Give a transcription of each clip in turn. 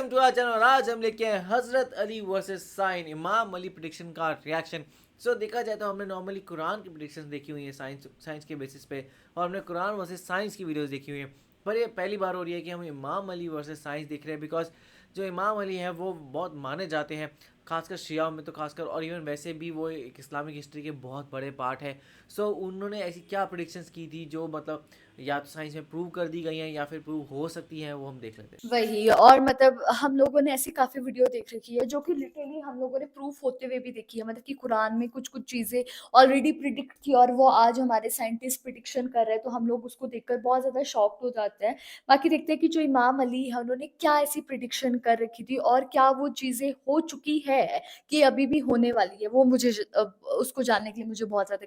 Welcome to our channel. आज हम लेके आए हजरत अली वर्सेस साइन इमाम अली प्रेडिक्शन का रिएक्शन। देखा जाए तो हमने नॉर्मली कुरान की प्रेडिक्शंस देखी हुई है साइंस के बेसिस पे, और हमने कुरान वर्सेस साइंस की वीडियोस देखी हुई है। पर ये पहली बार हो रही है कि हम इमाम अली वर्सेस साइंस देख रहे हैं, बिकॉज जो इमाम अली हैं वो बहुत माने जाते हैं, खासकर शियाओं में तो खासकर, और इवन वैसे भी वो एक इस्लामिक हिस्ट्री के बहुत बड़े पार्ट है। उन्होंने ऐसी क्या प्रेडिक्शंस की थी जो मतलब या तो साइंस में प्रूव कर दी गई हैं या फिर प्रूव हो सकती हैं, वो हम देख लेते हैं। वही और मतलब हम लोगों ने ऐसी काफ़ी वीडियो देख रखी है जो कि लिटरली हम लोगों ने प्रूफ होते हुए भी देखी है। मतलब कि कुरान में कुछ-कुछ चीज़ें ऑलरेडी प्रिडिक्ट थी और वो आज हमारे साइंटिस्ट प्रिडिक्शन कर रहे हैं, तो हम लोग उसको देखकर बहुत ज़्यादा शॉक्ड हो जाते हैं। बाकी देखते हैं कि जो इमाम अली हैं उन्होंने क्या ऐसी प्रिडिक्शन कर रखी थी और क्या वो चीज़ें हो चुकी है कि अभी भी होने वाली है। वो मुझे उसको जानने के लिए मुझे बहुत ज़्यादा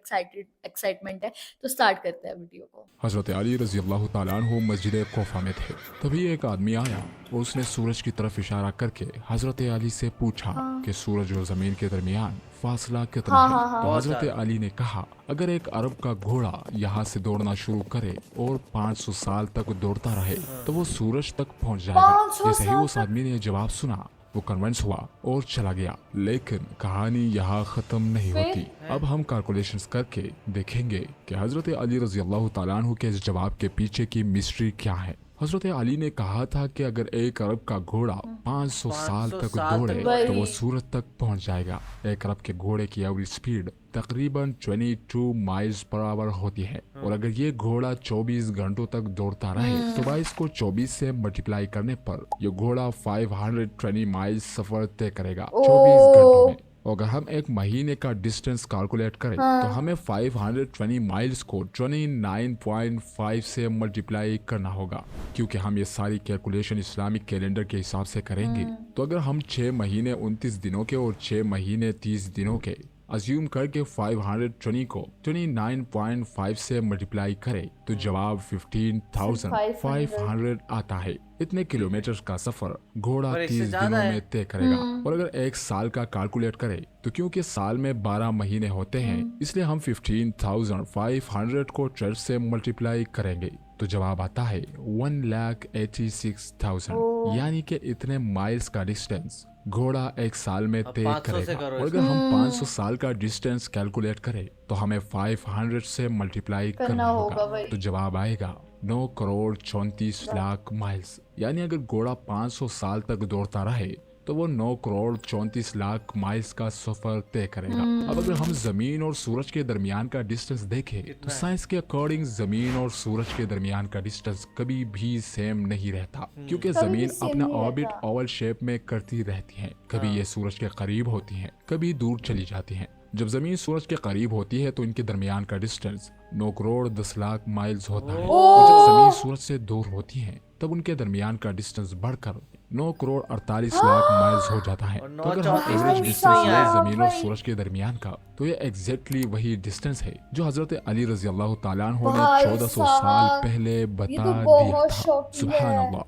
एक्साइटमेंट है। तो स्टार्ट करते हैं वीडियो को। हज़रत अली रज़ी अल्लाह ताला अन्हु मस्जिद कोफा में थे। तभी एक आदमी आया और उसने सूरज की तरफ इशारा करके हज़रत अली से पूछा हाँ। कि सूरज और ज़मीन के दरमियान फासला कितना हाँ, है। हाँ, हाँ। तो बहुत हज़रत ज़्यादा। अली ने कहा, अगर एक अरब का घोड़ा यहाँ से दौड़ना शुरू करे और 500 साल तक दौड़ता रहे तो वो सूरज तक पहुँच जाएगा। 500 जैसे ही साल उस तक? आदमी ने जवाब सुना वो कन्विंस हुआ और चला गया। लेकिन कहानी यहाँ खत्म नहीं फिर? होती। अब हम कैलकुलेशंस करके देखेंगे कि हजरत अली रजी अल्लाह ताला अन्हु के इस जवाब के पीछे की मिस्ट्री क्या है। हजरत अली ने कहा था कि अगर एक अरब का घोड़ा 500 साल 500 तक साल दौड़े तक दौड़े। तो वो वही। सूरज तक पहुंच जाएगा। एक अरब के घोड़े की एवरेज स्पीड तकरीबन 22 माइल्स पर आवर होती है, और अगर ये घोड़ा 24 घंटों तक दौड़ता रहे तो 22 को 24 से मल्टीप्लाई करने पर ये घोड़ा 520 माइल्स सफर तय करेगा 24 घंटों में। और अगर हम एक महीने का डिस्टेंस कैलकुलेट करें तो हाँ। हमें 520 माइल्स को 29.5 से मल्टीप्लाई करना होगा, क्योंकि हम ये सारी कैलकुलेशन इस्लामिक कैलेंडर के हिसाब से करेंगे। तो अगर हम 6 महीने 29 दिनों के और 6 महीने 30 दिनों के अज्यूम करके 520 को 29.5 से मल्टीप्लाई करें तो जवाब 15,500 आता है। इतने किलोमीटर का सफर घोड़ा पर इससे 30 ज़्यादा दिनों है। में तय करेगा। और अगर एक साल का कैलकुलेट करें तो क्योंकि साल में 12 महीने होते हैं इसलिए हम 15,500 को 12 से मल्टीप्लाई करेंगे तो जवाब आता है 1,86,000। यानी कि इतने माइल्स का डिस्टेंस घोड़ा एक साल में अब तय 500 से करेगा। करो और अगर हम 500 साल का डिस्टेंस कैलकुलेट करें तो हमें 500 से मल्टीप्लाई करना होगा। वही। तो जवाब आएगा 9 करोड़ 34 लाख माइल्स। यानी अगर घोड़ा 500 साल तक दौड़ता रहे तो वो 9 करोड़ 34 लाख माइल्स का सफर तय करेगा। अब अगर हम जमीन और सूरज के दरमियान का डिस्टेंस देखें तो कितना है? साइंस के अकॉर्डिंग जमीन और सूरज के दरमियान का डिस्टेंस कभी भी सेम नहीं रहता, क्योंकि कभी भी जमीन सेम अपना नहीं ऑर्बिट रहता। ओवल शेप में करती रहती है। कभी ये सूरज के करीब होती हैं, कभी दूर चली जाती हैं। जब जमीन सूरज के करीब होती है तो इनके दरमियान का डिस्टेंस 9 करोड़ 10 लाख माइल्स होता है, और जब जमीन सूरज से दूर होती है तब उनके दरमियान का डिस्टेंस बढ़कर 9 करोड़ 48 लाख माइल्स हो जाता है। और तो अगर 9 हम 34 तो एवरेज बीच में डिस्टेंस ही लें आया। जमीन और सूरज के दरमियान का तो ये एग्जैक्टली वही डिस्टेंस है जो हजरत अली रजी अल्लाह ताला अन्हु ने भाई 1400 साल साहब, पहले ये बता तो दिया बहुत था। शॉकिंग सुभान है। अल्लाह।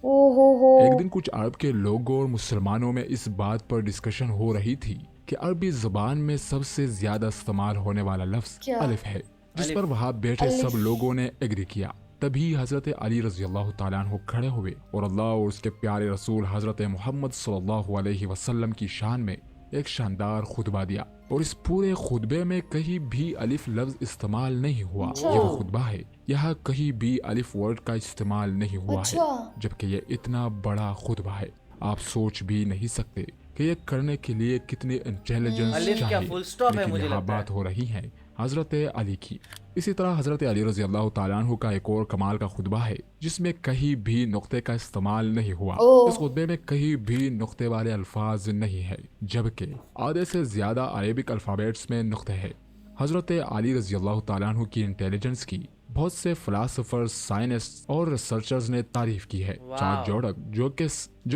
ओहो। एक दिन कुछ अरब के लोगों और मुसलमानों में इस बात पर डिस्कशन हो रही थी कि अरबी जुबान में सबसे ज्यादा इस्तेमाल होने वाला लफ्ज क्या? अलिफ है, जिस अलिफ। पर वहां बैठे अलिफ। सब लोगों ने एग्री किया। तभी हजरत अली रजी अल्लाह ताला अन्हु खड़े हुए और अल्लाह और उसके प्यारे रसूल हजरत मोहम्मद सल्लल्लाहु अलैहि वसल्लम की शान में एक शानदार खुतबा दिया। और इस पूरे खुतबे में कहीं भी अलिफ लफ्ज इस्तेमाल नहीं हुआ। अच्छा। ये वो खुतबा है यहाँ कहीं भी अलिफ वर्ड का इस्तेमाल नहीं हुआ है, अच्छा। जबकि ये इतना बड़ा खुतबा है। आप सोच भी नहीं सकते कि ये करने के लिए कितनी इंटेलिजेंस अलिफ क्या चाहिए। फुल स्टॉप है? लेकिन मुझे यहाँ लगता है बात हो रही है हजरत अली की। इसी तरह हजरत अली रजी अल्लाह ताला अन्हु का एक और कमाल का खुतबा है जिसमें कहीं भी नुक्ते का इस्तेमाल नहीं हुआ। ओह। इस खुतबे में कहीं भी नुक्ते वाले अल्फाज नहीं है, जबकि आधे से ज्यादा अरेबिक अल्फाबेट्स में नुक्ते हैं। हजरत अली रजी अल्लाह ताला अन्हु की इंटेलिजेंस की बहुत से फिलासफर, साइंटिस्ट और रिसर्चर्स ने तारीफ की है। चार्ल्स जोडक जो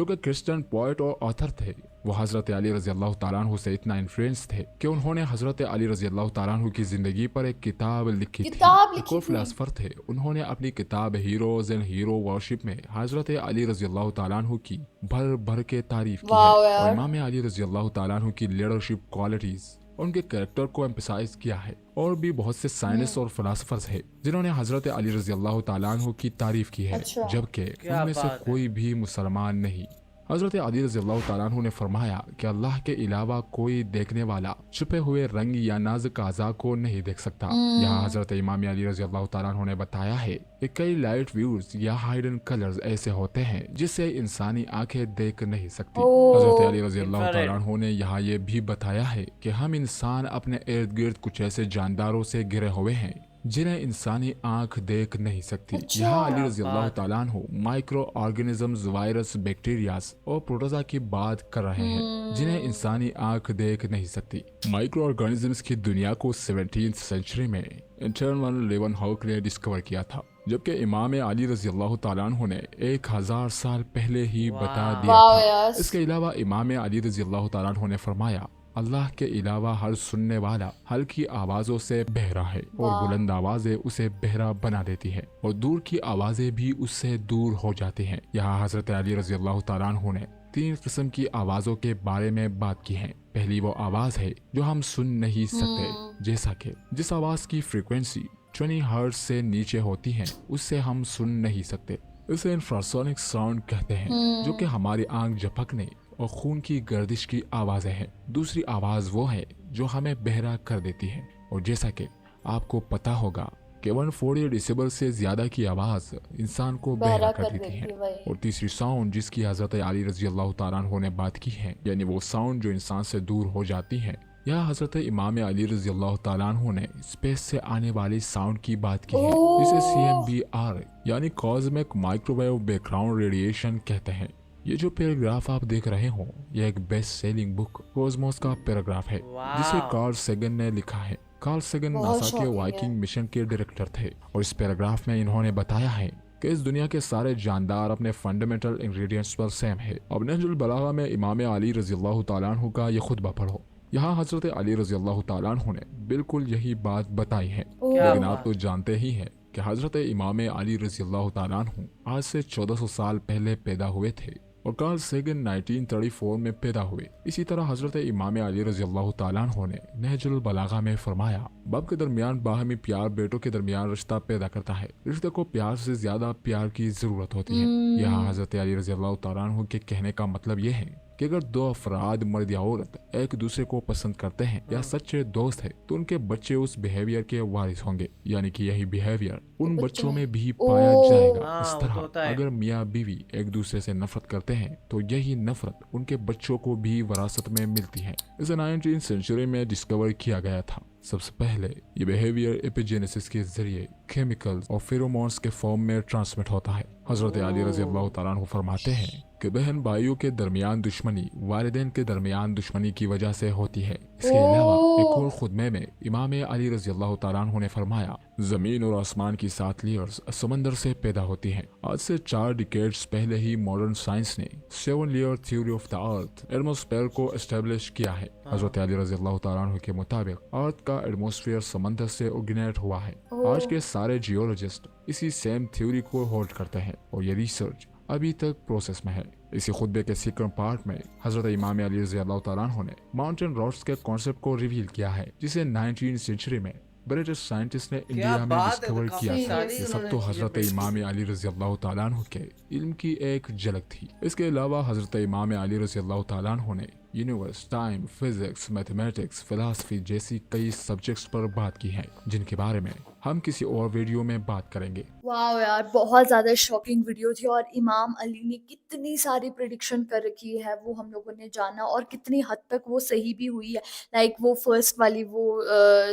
कि क्रिश्चियन पोएट और ऑथर थे, वो हजरत अली रजी अल्लाह ताला अन्हु से इतना इन्फ्लुएंस थे कि उन्होंने हजरत अली रजी अल्लाह ताला अन्हु की जिंदगी पर एक किताब लिखी थी। एक और फिलासफर थे, उन्होंने अपनी किताब हीरोज एंड हीरो वर्शिप में हजरत अली रजी अल्लाह ताला अन्हु की भर भर के तारीफ की है। और इमाम अली रजी अल्लाह ताला अन्हु की लीडरशिप क्वालिटीज और उनके कैरेक्टर को एम्फसाइज किया है। और भी बहुत से साइंटिस्ट और फिलोसफर्स हैं जिन्होंने हजरत अली रजी अल्लाह ताला अन्हु की तारीफ की है, अच्छा। जबकि क्या उनमें से बात है। कोई भी मुसलमान नहीं। हजरत अली रजी अल्लाह ताला अन्हु ने फरमाया कि अल्लाह के अलावा कोई देखने वाला छुपे हुए रंग या नाजुक अज़ा को नहीं देख सकता। यहाँ हजरत इमाम अली रजी अल्लाह ताला अन्हु ने बताया है कि कई लाइट व्यूज या हाइडन कलर्स ऐसे होते हैं जिसे इंसानी आंखें देख नहीं सकती। हजरत अली रजी अल्लाह ताला इंफ्रारेड। अन्हु ने यहाँ ये भी बताया है कि हम इंसान अपने इर्द गिर्द कुछ ऐसे जानदारों से घिरे हुए हैं जिन्हें इंसानी आंख देख नहीं सकती। अच्छा। यहाँ अली क्या रजी अल्लाह बात है। ताला अन्हु माइक्रो ऑर्गेनिजम्स, वायरस, बैक्टीरियाज और प्रोटोजा की बात कर रहे हैं जिन्हें इंसानी आंख देख नहीं सकती। माइक्रो ऑर्गेनिजम्स की दुनिया को 17th सेंचुरी में इंटरनल लेवन हॉक ने डिस्कवर किया था, जबकि इमाम अली रजी अल्लाह ताला अन्हु ने 1000 साल पहले ही बता दिया वाह था। यार। इसके अलावा इमाम अली रजी अल्लाह ताला अन्हु ने फरमाया, अल्लाह के अलावा हर सुनने वाला हल्की आवाजों से बहरा है और वाह। बुलंद आवाजें उसे बहरा बना देती हैं और दूर की आवाजें भी उससे दूर हो जाती हैं। यहाँ हजरत अली रजी अल्लाह ताला अन्हु ने 3 किस्म की आवाजों के बारे में बात की है। पहली वो आवाज है जो हम सुन नहीं सकते, जैसा कि जिस आवाज की फ्रीक्वेंसी 20 हर्ट्ज से नीचे होती है उससे हम सुन नहीं सकते। इसे इंफ्रासोनिक साउंड कहते हैं, जो कि हमारी आंख झपकने और खून की गर्दिश की आवाजें हैं। दूसरी आवाज वो है जो हमें बहरा कर देती है, और जैसा कि आपको पता होगा कि 140 डेसिबल से ज्यादा की आवाज इंसान को बहरा कर देती है। और तीसरी साउंड जिसकी हजरत अली रजी अल्लाह ताला अन्हु ने बात की है, यानी वो साउंड जो इंसान से दूर हो जाती है। यहाँ हजरत इमाम अली रजी अल्लाह ताला अन्हु ने स्पेस से आने वाली साउंड की बात की है। इसे CMBR यानी कॉस्मिक माइक्रोवेव बैकग्राउंड रेडिएशन कहते हैं। ये जो पैराग्राफ आप देख रहे हो, यह एक बेस्ट सेलिंग बुक कॉस्मोस का पैराग्राफ है जिसे वाह। कार्ल सेगन ने लिखा है। कार्ल सेगन बहुत नासा के शॉकिंग है। वाइकिंग मिशन के डायरेक्टर थे, और इस पैराग्राफ में इन्होंने बताया है कि इस दुनिया के सारे जानदार अपने फंडामेंटल इंग्रेडिएंट्स पर सेम है। अब नहजुल बलागा में इमाम अली रजी अल्लाह ताला अन्हु का ये खुतबा पढ़ो। यहाँ हजरत अली रजी अल्लाह ताला अन्हु ने बिल्कुल यही बात बताई है। क्या लेकिन आप बात। तो जानते ही हैं कि हजरत इमाम अली रजी अल्लाह ताला अन्हु आज से 1400 साल पहले पैदा हुए थे, और कार्ल सेगन 1934 में पैदा हुए। इसी तरह हजरत इमाम अली रजी अल्लाह ताला अन्हु ने नहजुल बलागा में फरमाया, बाप के दरमियान बाहमी प्यार बेटों के दरमियान रिश्ता पैदा करता है। रिश्ते को प्यार से ज्यादा प्यार की जरूरत होती है। यहाँ हजरत अली रजी अल्लाह ताला अन्हु के कहने का मतलब यह है कि अगर दो अफराद मर्द या औरत एक दूसरे को पसंद करते हैं या सच्चे दोस्त है, तो उनके बच्चे उस बिहेवियर के वारिस होंगे, यानी कि यही बिहेवियर उन बच्चों में भी पाया जाएगा। हाँ, इस वो तो तरह होता है। अगर मियाँ बीवी एक दूसरे से नफरत करते हैं तो यही नफरत उनके बच्चों को भी विरासत में मिलती है। इसे 19th सेंचुरी में डिस्कवर किया गया था। सबसे पहले ये बिहेवियर एपिजेनेसिस के जरिए केमिकल्स और फेरोमोन्स के फॉर्म में ट्रांसमिट होता है। हजरत अली रजी अल्लाह ताला अन्हु फरमाते हैं कि बहन भाइयों के दरमियान दुश्मनी वालिदैन के दरमियान दुश्मनी की वजह से होती है। इसके अलावा एक और खुतबे में इमाम अली रजी अल्लाह ताला अन्हु ने फरमाया, जमीन और आसमान की 7 लेयर्स समंदर से पैदा होती हैं। आज से 4 डिकेड्स पहले ही मॉडर्न साइंस ने 7 layer theory of the earth atmosphere को एस्टेब्लिश किया है। हजरत अली रजी अल्लाह ताला अन्हु के मुताबिक अर्थ का एटमॉस्फेयर समंदर से ओरिजिनेट हुआ है। आज के सारे जियोलॉजिस्ट इसी सेम थ्योरी को होल्ड करते हैं, और ये रिसर्च अभी तक प्रोसेस में है। इसी खुतबे के सेकंड पार्ट में हजरत इमाम अली रज़ी अल्लाह ताला अन्हु ने माउंटेन रॉड्स के कॉन्सेप्ट को रिवील किया है, जिसे 19th सेंचुरी में ब्रिटिश साइंटिस्ट ने इंडिया में बात है, डिस्कवर तो किया काफी था। सारी ये सब उन्होंने तो चीजें हजरत predict इमाम अली रज़ी अल्लाह ताला अन्हु के इल्म की एक झलक थी। इसके अलावा हजरत इमाम अली रज़ी अल्लाह ताला अन्हु ने universe, time, physics, mathematics, philosophy जैसी कई सब्जेक्ट्स पर बात की है, जिनके बारे में हम किसी और वीडियो में बात करेंगे। वाह यार, बहुत ज़्यादा शॉकिंग वीडियो थी और इमाम अली ने कितनी सारी प्रिडिक्शन कर रखी है वो हम लोगों ने जाना, और कितनी हद तक वो सही भी हुई है। लाइक वो फर्स्ट वाली वो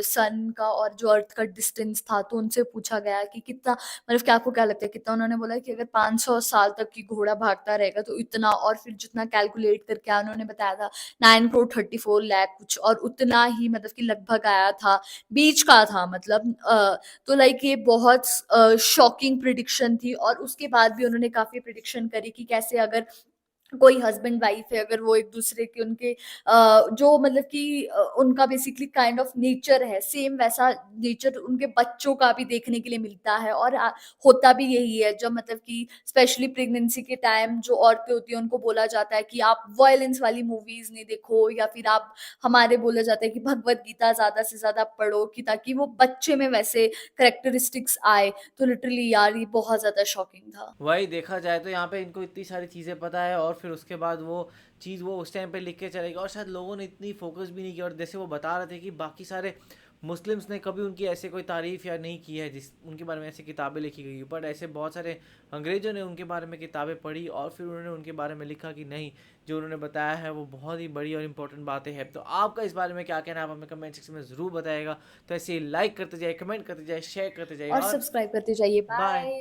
सन का और जो अर्थ का डिस्टेंस था, तो उनसे पूछा गया कि कितना, मतलब क्या आपको क्या लगता है कितना, उन्होंने बोला कि अगर 500 साल तक की घोड़ा भागता रहेगा तो इतना, और फिर जितना कैलकुलेट करके उन्होंने बताया था 9 करोड़ 34 लाख कुछ, और उतना ही मतलब कि लगभग आया था, बीच का था मतलब तो लाइक ये बहुत शॉकिंग प्रिडिक्शन थी। और उसके बाद भी उन्होंने काफी प्रिडिक्शन करी कि कैसे अगर कोई हस्बैंड वाइफ है, अगर वो एक दूसरे के उनके जो मतलब कि उनका बेसिकली काइंड ऑफ नेचर है, सेम वैसा नेचर उनके बच्चों का भी देखने के लिए मिलता है। और होता भी यही है, जब मतलब कि स्पेशली प्रेगनेंसी के टाइम जो औरतें होती हैं उनको बोला जाता है कि आप वायलेंस वाली मूवीज नहीं देखो, या फिर आप हमारे बोला जाता है कि भगवत गीता ज्यादा से ज्यादा पढ़ो, कि ताकि वो बच्चे में वैसे करेक्टरिस्टिक्स आए। तो लिटरली यार ये बहुत ज्यादा शॉकिंग था। वही देखा जाए तो यहाँ पे इनको इतनी सारी चीज़ें पता है और फिर उसके बाद वो चीज़ वो उस टाइम पे लिख के चलेगा और शायद लोगों ने इतनी फोकस भी नहीं किया। और जैसे वो बता रहे थे कि बाकी सारे मुस्लिम्स ने कभी उनकी ऐसे कोई तारीफ़ या नहीं की है जिस उनके बारे में ऐसी किताबें लिखी गई, बट ऐसे बहुत सारे अंग्रेज़ों ने उनके बारे में किताबें पढ़ी और फिर उन्होंने उनके बारे में लिखा कि नहीं, जो उन्होंने बताया है वो बहुत ही बड़ी और इंपॉर्टेंट बातें हैं। तो आपका इस बारे में क्या कहना है, आप हमें कमेंट सेक्शन में ज़रूर बताइएगा। तो ऐसे ही लाइक करते जाइए, कमेंट करते जाइए, शेयर करते जाइए और और सब्सक्राइब करते जाइए। बाय। बाय।